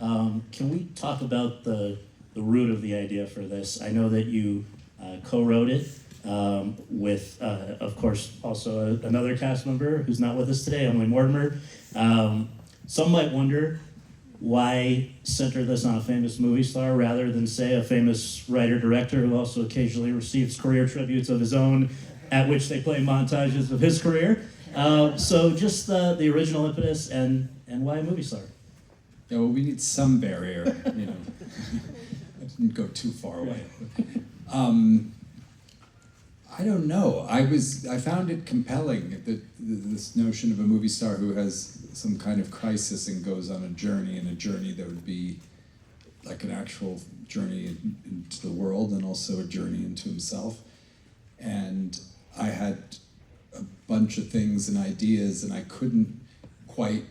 Can we talk about the root of the idea for this? I know that you co-wrote it with, of course, also another cast member who's not with us today, Emily Mortimer. Some might wonder why center this on a famous movie star rather than, say, a famous writer-director who also occasionally receives career tributes of his own, at which they play montages of his career. So just the original impetus and why a movie star? Yeah, well, we need some barrier, you know. I didn't go too far away. I don't know. I found it compelling that this notion of a movie star who has some kind of crisis and goes on a journey, and a journey that would be like an actual journey into the world and also a journey into himself. And I had a bunch of things and ideas, and I couldn't quite.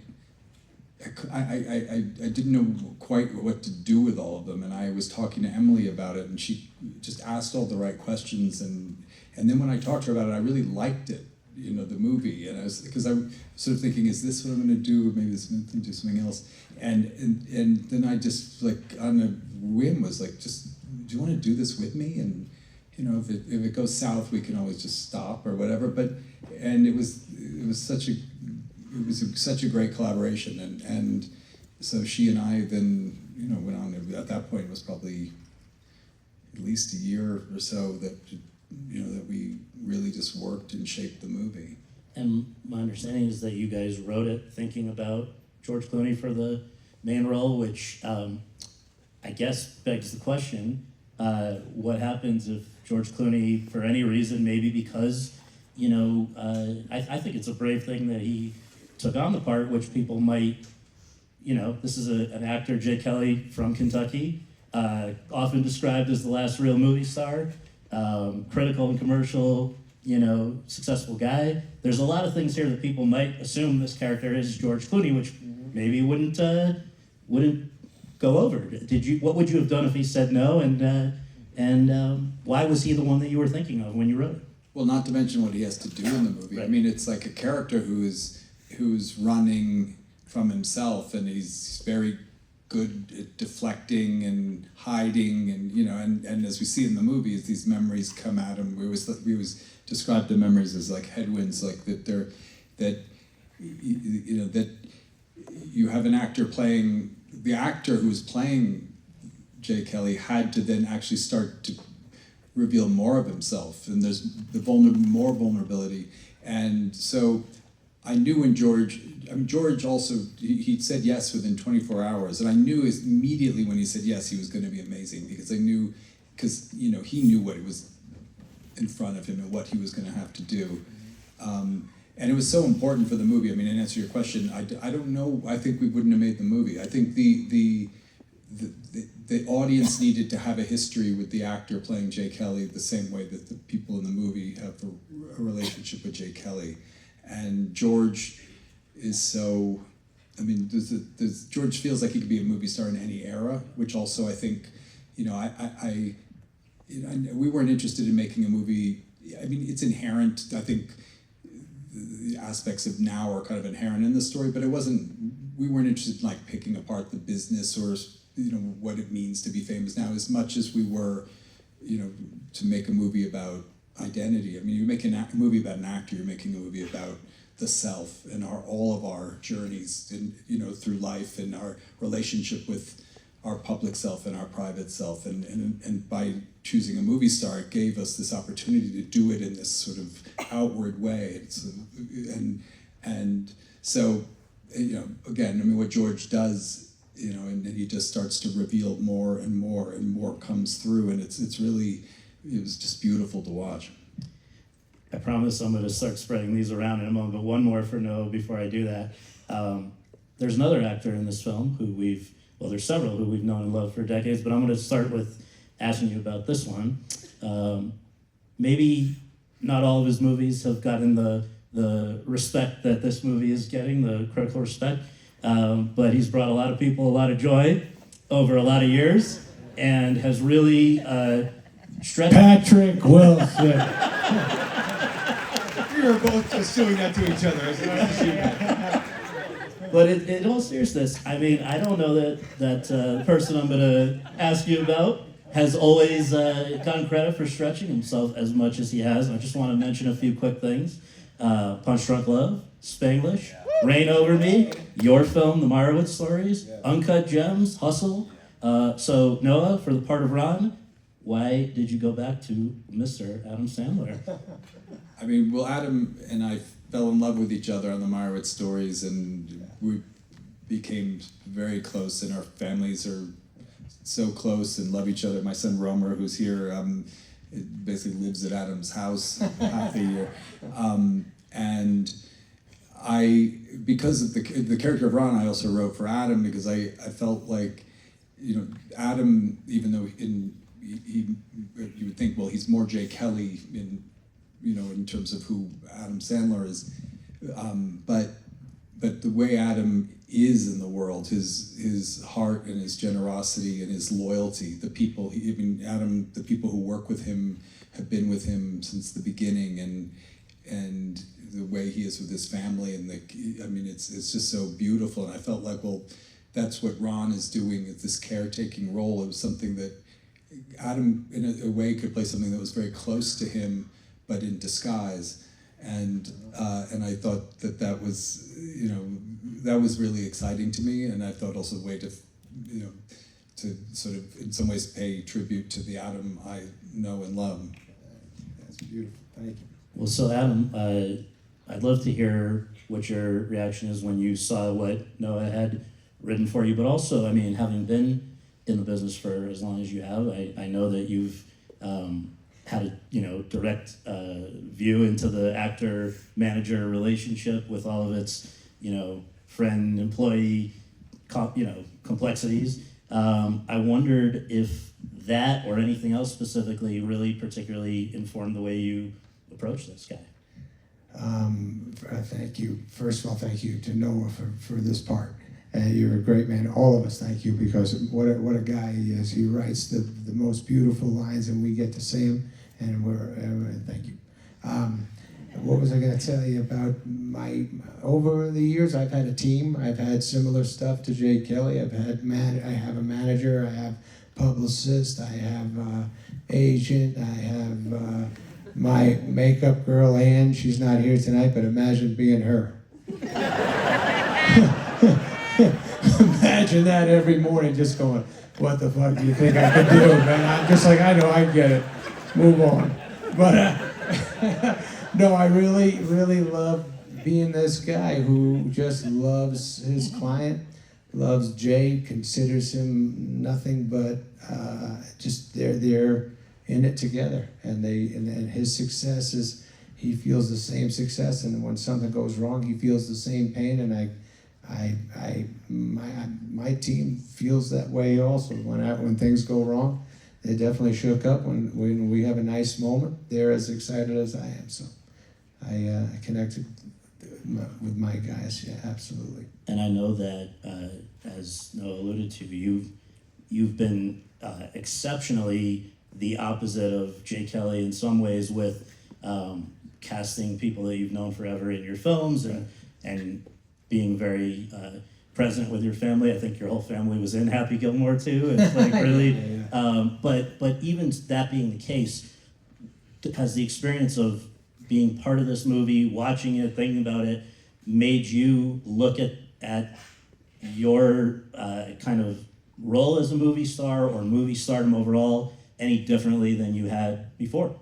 I didn't know quite what to do with all of them, and I was talking to Emily about it, and she just asked all the right questions, and then when I talked to her about it, I really liked it, you know, the movie, and because I was sort of thinking, is this what I'm going to do, or maybe this I'm going to do something else, and then I just, like, on a whim was like, just, do you want to do this with me? And you know, if it goes south, we can always just stop or whatever. But it was such a great collaboration, and so she and I then, you know, went on. At that point, it was probably at least a year or so that, you know, that we really just worked and shaped the movie. And my understanding is that you guys wrote it thinking about George Clooney for the main role, which I guess begs the question, what happens if George Clooney, for any reason, maybe because, you know, I think it's a brave thing that he took on the part, which people might, you know, this is an actor, Jay Kelly from Kentucky, often described as the last real movie star, critical and commercial, you know, successful guy. There's a lot of things here that people might assume this character is George Clooney, which maybe wouldn't go over. What would you have done if he said no, and why was he the one that you were thinking of when you wrote it? Well, not to mention what he has to do in the movie. Right. I mean, it's like a character who's running from himself, and he's very good at deflecting and hiding, and you know, and as we see in the movies, these memories come at him. We always describe the memories as like headwinds, like that you have an actor playing. The actor who was playing Jay Kelly had to then actually start to reveal more of himself, and there's more vulnerability. And so I knew when George also, he said yes within 24 hours, and I knew immediately when he said yes he was going to be amazing, because you know, he knew what it was in front of him and what he was going to have to do. And it was so important for the movie. I mean, in answer to your question, I don't know. I think we wouldn't have made the movie. I think the audience needed to have a history with the actor playing Jay Kelly the same way that the people in the movie have a relationship with Jay Kelly. And George is so. I mean, George feels like he could be a movie star in any era, which also I think, you know, we weren't interested in making a movie. I mean, it's inherent. I think the aspects of now are kind of inherent in the story, but we weren't interested in like picking apart the business or, you know, what it means to be famous now, as much as we were, you know, to make a movie about identity. I mean, you make a movie about an actor, you're making a movie about the self and all of our journeys, in, you know, through life, and our relationship with our public self and our private self, and by choosing a movie star, it gave us this opportunity to do it in this sort of outward way. And so, you know, again, I mean, what George does, you know, and he just starts to reveal more and more and more comes through, and it's really, it was just beautiful to watch. I promise I'm going to start spreading these around in a moment, but one more for Noah before I do that. There's another actor in this film who there's several who we've known and loved for decades, but I'm going to start with asking you about this one. Maybe not all of his movies have gotten the respect that this movie is getting, the critical respect, but he's brought a lot of people a lot of joy over a lot of years, and has really stretched... Patrick Wilson. We were both just doing that to each other. But in all seriousness, I mean, I don't know that the person I'm going to ask you about has always gotten credit for stretching himself as much as he has. I just want to mention a few quick things. Punch Drunk Love, Spanglish, Rain Over Me, your film, The Meyerowitz Stories, Uncut Gems, Hustle. So Noah, for the part of Ron, why did you go back to Mr. Adam Sandler? I mean, well, Adam and I fell in love with each other on The Meyerowitz Stories, and we became very close, and our families are so close and love each other. My son Romer, who's here, it basically lives at Adam's house half the year. And I, because of the character of Ron, I also wrote for Adam because I felt like, you know, Adam, even though you would think, well, he's more Jay Kelly in terms of who Adam Sandler is, but the way Adam is in the world, his heart and his generosity and his loyalty, the people who work with him have been with him since the beginning, and the way he is with his family, and it's just so beautiful. And I felt like, well, that's what Ron is doing, is this caretaking role. It was something that Adam, in a way, could play something that was very close to him, but in disguise. And I thought that was, that was really exciting to me. And I thought also a way to sort of, in some ways, pay tribute to the Adam I know and love. That's beautiful. Thank you. Well, so Adam, I'd love to hear what your reaction is when you saw what Noah had written for you, but also, I mean, having been in the business for as long as you have, I know that you've had a direct view into the actor-manager relationship with all of its friend-employee complexities. I wondered if that or anything else specifically really particularly informed the way you approach this guy. Thank you. First of all, thank you to Noah for this part. You're a great man. All of us thank you, because what a guy he is. He writes the most beautiful lines, and we get to say them, and thank you. What was I going to tell you about over the years? I've had a team. I've had similar stuff to Jay Kelly. I have a manager. I have publicist. I have agent. I have my makeup girl, Ann. She's not here tonight, but imagine being her. Imagine that every morning, just going, what the fuck do you think I could do, man? I'm just like, I know, I get it. Move on. But no, I really, really love being this guy who just loves his client, loves Jay, considers him nothing but just they're in it together, and his success is, he feels the same success, and when something goes wrong, he feels the same pain, and my team feels that way also. When things go wrong, they definitely shook up. When we have a nice moment, they're as excited as I am. So I connected with my guys. Yeah, absolutely. And I know that, as Noah alluded to, you've been exceptionally the opposite of Jay Kelly in some ways, with casting people that you've known forever in your films, and being very present with your family. I think your whole family was in Happy Gilmore too. It's like really, but even that being the case, has the experience of being part of this movie, watching it, thinking about it, made you look at your kind of role as a movie star or movie stardom overall any differently than you had before?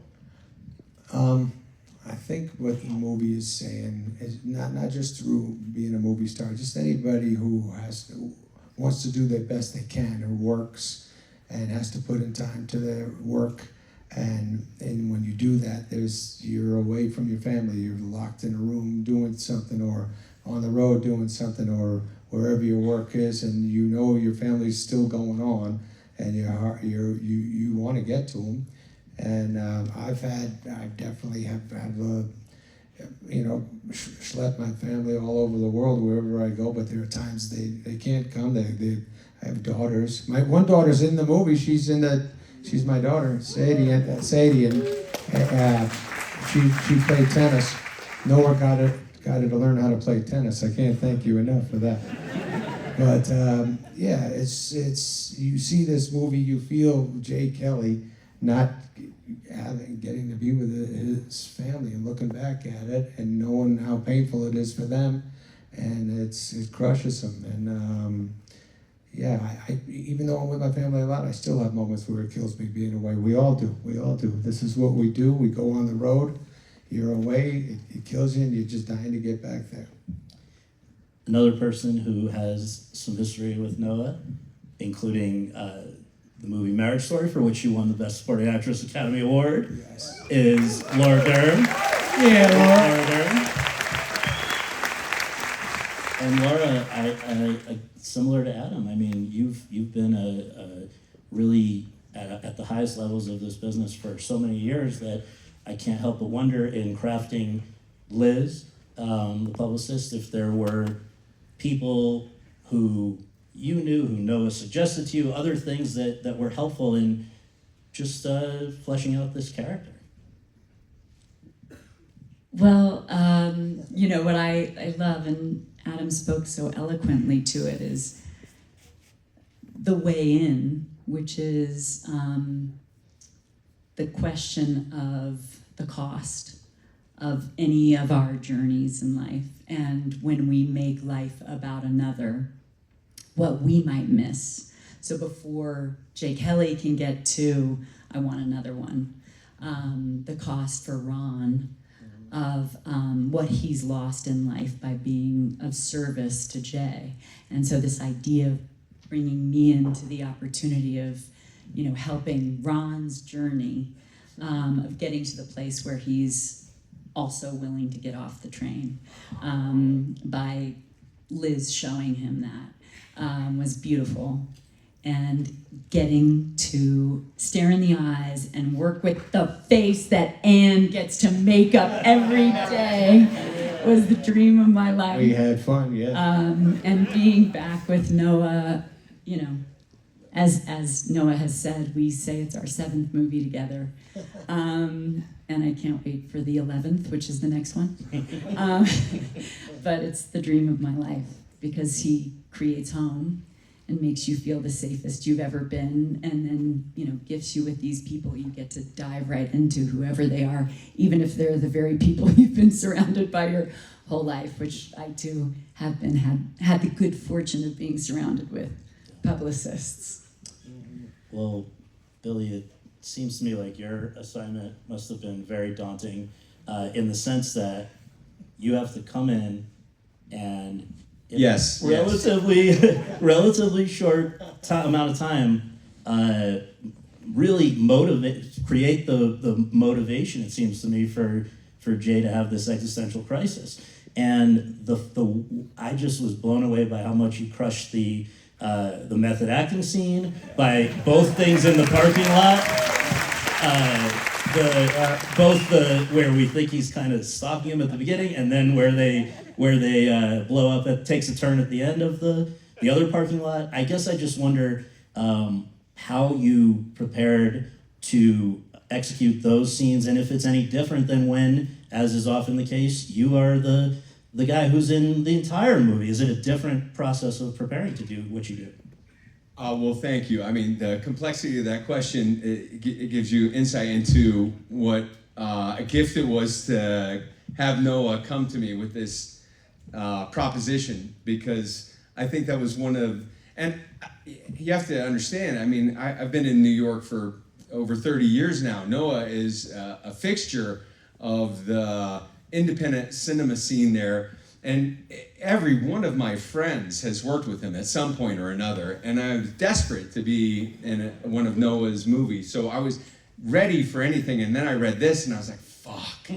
I think what the movie is saying is not just through being a movie star, just anybody who wants to do their best they can, who works and has to put in time to their work, and when you do that, you're away from your family, you're locked in a room doing something, or on the road doing something, or wherever your work is, and your family's still going on, and you want to get to them. And I definitely have schlepped my family all over the world wherever I go. But there are times they can't come. I have daughters. My one daughter's in the movie. She's my daughter, Sadie, and she played tennis. Noah got her to learn how to play tennis. I can't thank you enough for that. But yeah, it's you see this movie, you feel Jay Kelly not getting to be with his family and looking back at it and knowing how painful it is for them, and it crushes him. And yeah, I even though I'm with my family a lot, I still have moments where it kills me being away. We all do. This is what we do. We go on the road. You're away. It kills you, and you're just dying to get back there. Another person who has some history with Noah, including the movie Marriage Story, for which you won the Best Supporting Actress Academy Award, Yes. is Laura Dern. Yeah, Laura. Laura Dern. And Laura, I similar to Adam, I mean, you've been a really at the highest levels of this business for so many years that I can't help but wonder, in crafting Liz, the publicist, if there were people who you knew, who Noah suggested to you, other things that were helpful in just fleshing out this character. Well, what I love, and Adam spoke so eloquently to it, is the way in, which is the question of the cost of any of our journeys in life, and when we make life about another, what we might miss. So before Jay Kelly can get to I want another one, the cost for Ron of what he's lost in life by being of service to Jay. And so this idea of bringing me into the opportunity of, helping Ron's journey of getting to the place where he's also willing to get off the train, by Liz showing him that, was beautiful. And getting to stare in the eyes and work with the face that Anne gets to make up every day was the dream of my life. We had fun, yeah. And being back with Noah, as Noah has said, we say it's our 7th movie together. And I can't wait for the 11th, which is the next one. But it's the dream of my life, because he creates home and makes you feel the safest you've ever been, and then, gifts you with these people you get to dive right into, whoever they are, even if they're the very people you've been surrounded by your whole life, which I too have had the good fortune of being surrounded with publicists. Well, Billy, it seems to me like your assignment must have been very daunting, in the sense that you have to come in and Yes. relatively short amount of time, really create the motivation, it seems to me, for Jay to have this existential crisis. And I just was blown away by how much you crushed the method acting scene, by both things in the parking lot. Where we think he's kind of stalking him at the beginning, and then where they blow up, it takes a turn at the end of the other parking lot. I guess I just wonder how you prepared to execute those scenes, and if it's any different than when, as is often the case, you are the guy who's in the entire movie. Is it a different process of preparing to do what you do? Well, thank you. I mean, the complexity of that question, it gives you insight into what a gift it was to have Noah come to me with this proposition, because I think that was and you have to understand, I mean, I've been in New York for over 30 years now. Noah is a fixture of the independent cinema scene there. And every one of my friends has worked with him at some point or another, and I was desperate to be in one of Noah's movies. So I was ready for anything, and then I read this, and I was like, fuck.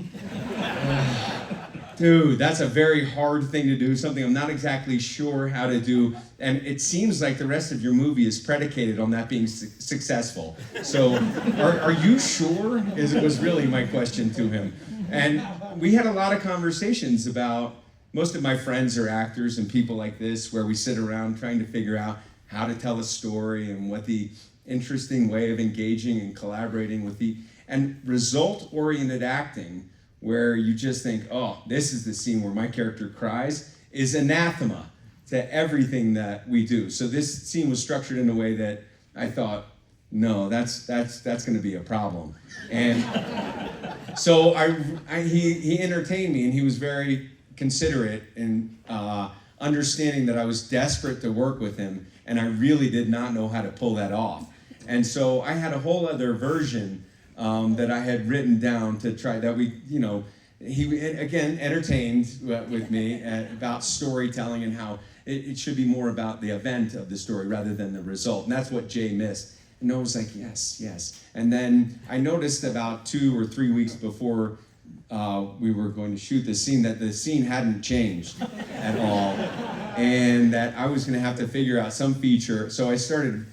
Dude, that's a very hard thing to do, something I'm not exactly sure how to do, and it seems like the rest of your movie is predicated on that being successful. So are you sure? Was really my question to him. And we had a lot of conversations about, most of my friends are actors and people like this, where we sit around trying to figure out how to tell a story and what the interesting way of engaging and collaborating with and result-oriented acting where you just think, oh, this is the scene where my character cries, is anathema to everything that we do. So this scene was structured in a way that I thought, no, that's going to be a problem. And so he entertained me, and he was very considerate and understanding that I was desperate to work with him, and I really did not know how to pull that off. And so I had a whole other version that I had written down to try that he again entertained with me about storytelling and how it should be more about the event of the story rather than the result. And that's what Jay missed. And I was like, yes. And then I noticed about 2 or 3 weeks before we were going to shoot this scene that the scene hadn't changed at all. And that I was going to have to figure out some feature. So I started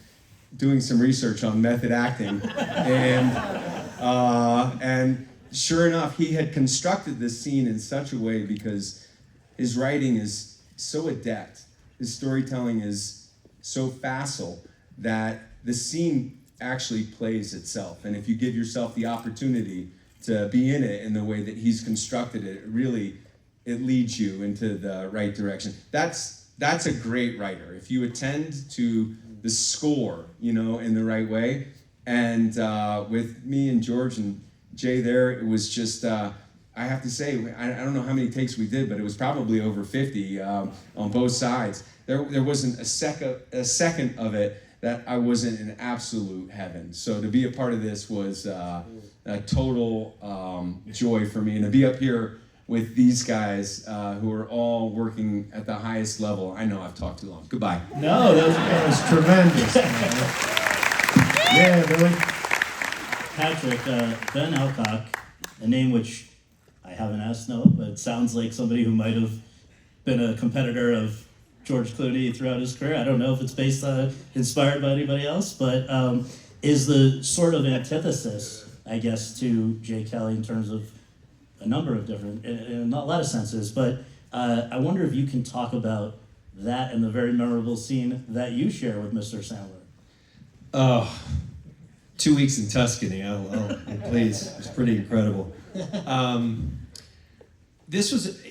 doing some research on method acting. And sure enough, he had constructed this scene in such a way because his writing is so adept. His storytelling is so facile that the scene actually plays itself. And if you give yourself the opportunity to be in it in the way that he's constructed it, it leads you into the right direction. That's a great writer. If you attend to the score, in the right way. And with me and George and Jay there, it was just, I have to say, I don't know how many takes we did, but it was probably over 50 on both sides. There wasn't a second of it that I wasn't in absolute heaven. So to be a part of this was a total joy for me. And to be up here with these guys who are all working at the highest level. I know I've talked too long. Goodbye. No, That was tremendous. Yeah, Billy. Patrick, Ben Alcock, a name which I haven't asked Noah, but it sounds like somebody who might have been a competitor of George Clooney throughout his career. I don't know if it's inspired by anybody else, but is the sort of antithesis, I guess, to Jay Kelly in terms of a number of different, in a lot of senses, but I wonder if you can talk about that and the very memorable scene that you share with Mr. Sandler. Oh, 2 weeks in Tuscany. Please, it was pretty incredible. This was,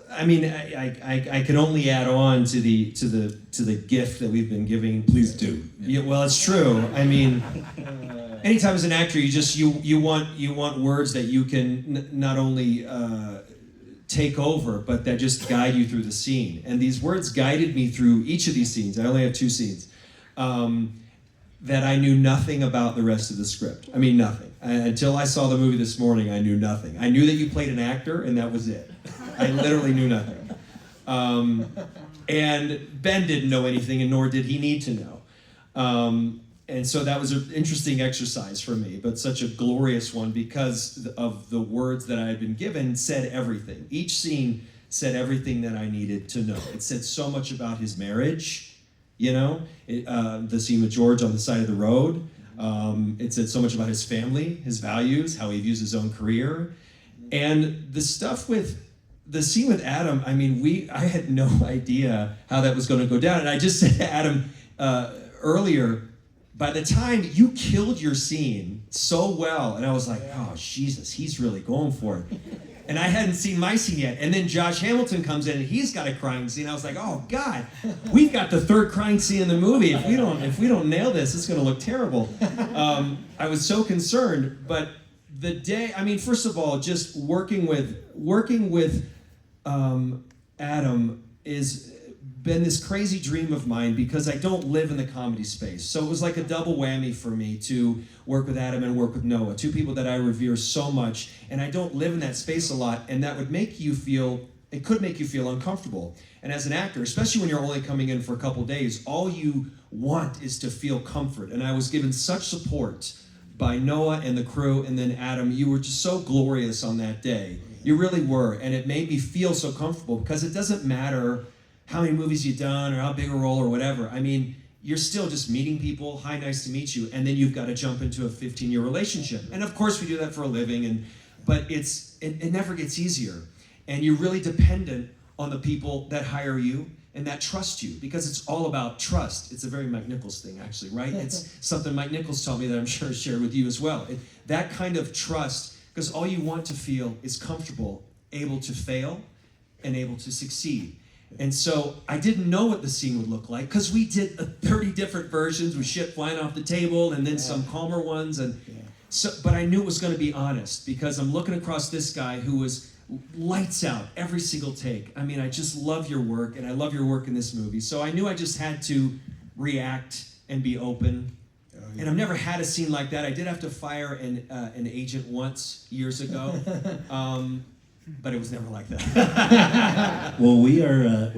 I mean, I can only add on to the gift that we've been giving. Please do. Yeah, well, it's true. I mean, anytime as an actor, you want words that you can not only take over, but that just guide you through the scene. And these words guided me through each of these scenes. I only have 2 scenes. That I knew nothing about the rest of the script. I mean, nothing. Until I saw the movie this morning, I knew nothing. I knew that you played an actor, and that was it. I literally knew nothing. And Ben didn't know anything, and nor did he need to know. And so that was an interesting exercise for me, but such a glorious one because of the words that I had been given said everything. Each scene said everything that I needed to know. It said so much about his marriage, the scene with George on the side of the road. It said so much about his family, his values, how he views his own career. And the scene with Adam, I mean, I had no idea how that was going to go down. And I just said to Adam earlier, by the time you killed your scene so well, and I was like, oh, Jesus, he's really going for it. And I hadn't seen my scene yet. And then Josh Hamilton comes in and he's got a crying scene. I was like, oh God, we've got the 3rd crying scene in the movie. If we don't nail this, it's gonna look terrible. I was so concerned, but the day, I mean, first of all, just working with Adam is been this crazy dream of mine because I don't live in the comedy space. So it was like a double whammy for me to work with Adam and work with Noah, 2 people that I revere so much, and I don't live in that space a lot, and that would make you feel, it could make you feel uncomfortable. And as an actor, especially when you're only coming in for a couple days, all you want is to feel comfort. And I was given such support by Noah and the crew, and then Adam. You were just so glorious on that day. You really were, and it made me feel so comfortable because it doesn't matter how many movies you've done or how big a role or whatever. I mean, you're still just meeting people, hi, nice to meet you, and then you've got to jump into a 15-year relationship. And of course we do that for a living, but it never gets easier. And you're really dependent on the people that hire you and that trust you, because it's all about trust. It's a very Mike Nichols thing, actually, right? It's something Mike Nichols taught me that I'm sure shared with you as well. That kind of trust because all you want to feel is comfortable, able to fail, and able to succeed. And so I didn't know what the scene would look like because we did 30 different versions with shit flying off the table and then some calmer ones. And so, but I knew it was going to be honest because I'm looking across this guy who was lights out every single take. I mean, I just love your work and I love your work in this movie. So I knew I just had to react and be open. And I've never had a scene like that. I did have to fire an agent once years ago. But it was never like that. Well, we're